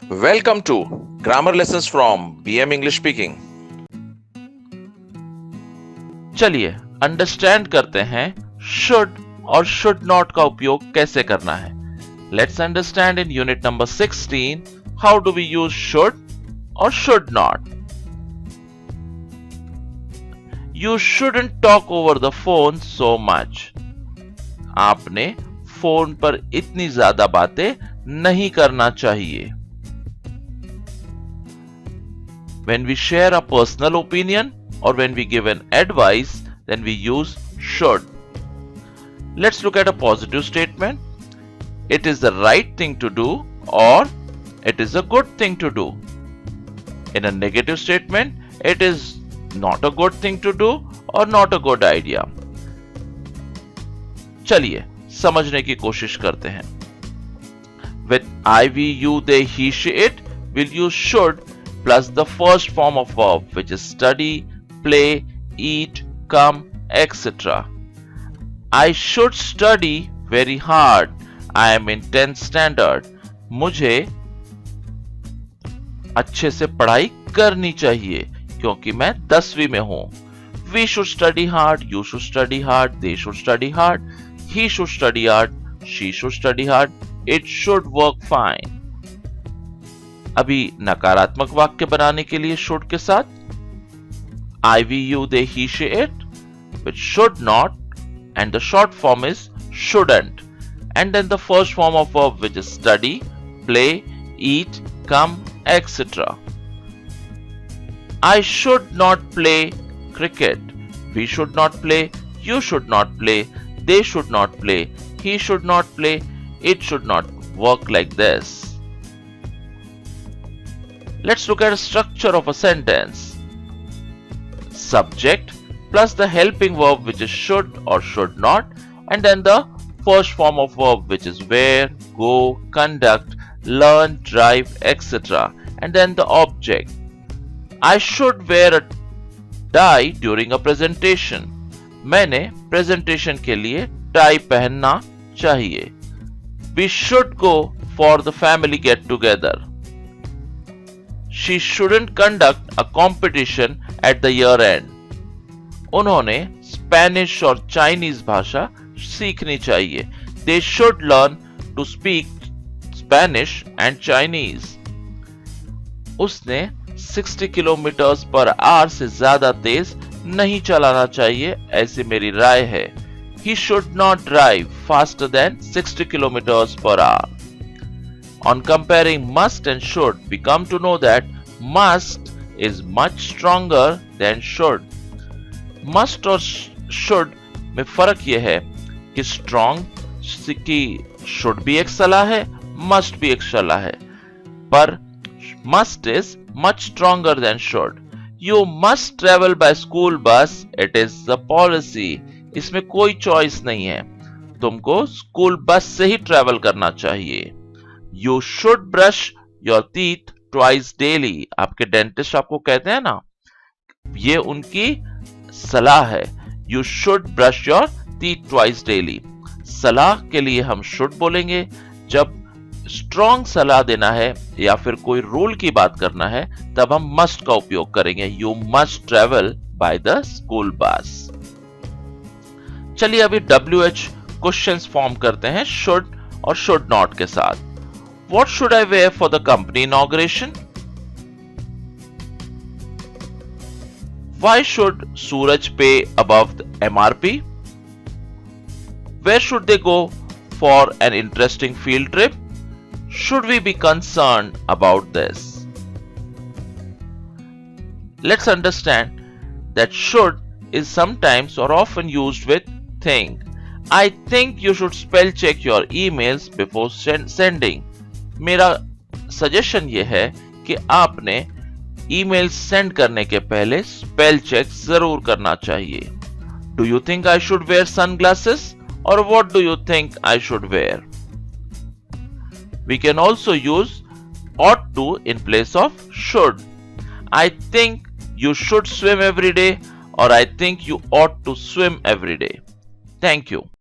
Welcome to Grammar Lessons from BM English Speaking. चलिए understand करते हैं शुड और शुड नॉट का उपयोग कैसे करना है. Let's understand in unit number 16 how do we use should और should not. You shouldn't talk over the phone so much. आपने फोन पर इतनी ज्यादा बातें नहीं करना चाहिए. When we share a personal opinion or when we give an advice, then we use should. Let's look at a positive statement. It is the right thing to do or it is a good thing to do. In a negative statement, it is not a good thing to do or not a good idea. चलिए समझने की कोशिश करते हैं. With I, we, you, they, he, she, it, we'll use should plus the first form of verb, which is study, play, eat, come, etc. I should study very hard. I am in 10th standard. मुझे अच्छे से पढ़ाई करनी चाहिए क्योंकि मैं 10वीं में हूं. We should study hard. You should study hard. They should study hard. He should study hard. She should study hard. It should work fine. अभी नकारात्मक वाक्य बनाने के लिए should के साथ I, we, you, they, he, she, it with should not and the short form is shouldn't, and then the first form of verb which is study, play, eat, come, etc. I should not play cricket. We should not play. You should not play. They should not play. He should not play. It should not work like this. Let's look at the structure of a sentence. Subject plus the helping verb which is should or should not, and then the first form of verb which is wear, go, conduct, learn, drive, etc. And then the object. I should wear a tie during a presentation. मैंने presentation के लिए tie पहनना चाहिए. We should go for the family get together. She shouldn't conduct a competition at the year end. उन्होंने Spanish और Chinese भाषा सीखनी चाहिए. They should learn to speak Spanish and Chinese. उसने 60 किलोमीटर पर आवर से ज्यादा तेज नहीं चलाना चाहिए, ऐसी मेरी राय है. He should not drive faster than 60 kilometers per hour. On comparing must and should, we come to know that must is much stronger than should. Must और should में फर्क यह है कि strong की should भी एक सलाह है, must भी एक सलाह है, पर must is much stronger than should. You must travel by school bus. It is the policy. इसमें कोई चॉइस नहीं है, तुमको स्कूल बस से ही ट्रेवल करना चाहिए. You should brush your teeth twice daily. आपके डेंटिस्ट आपको कहते हैं ना, ये उनकी सलाह है. You should brush your teeth twice daily. सलाह के लिए हम should बोलेंगे. जब स्ट्रॉन्ग सलाह देना है या फिर कोई रूल की बात करना है तब हम must का उपयोग करेंगे. You must travel by the school bus. चलिए अभी WH क्वेश्चंस फॉर्म करते हैं should और should not के साथ. What should I wear for the company inauguration? Why should Suraj pay above the MRP? Where should they go for an interesting field trip? Should we be concerned about this? Let's understand that should is sometimes or often used with think. I think you should spell check your emails before sending. मेरा suggestion ये है कि आपने email send करने के पहले spell check जरूर करना चाहिए. Do you think I should wear sunglasses और what do you think I should wear? We can also use ought to in place of should. I think you should swim every day or I think you ought to swim every day. Thank you.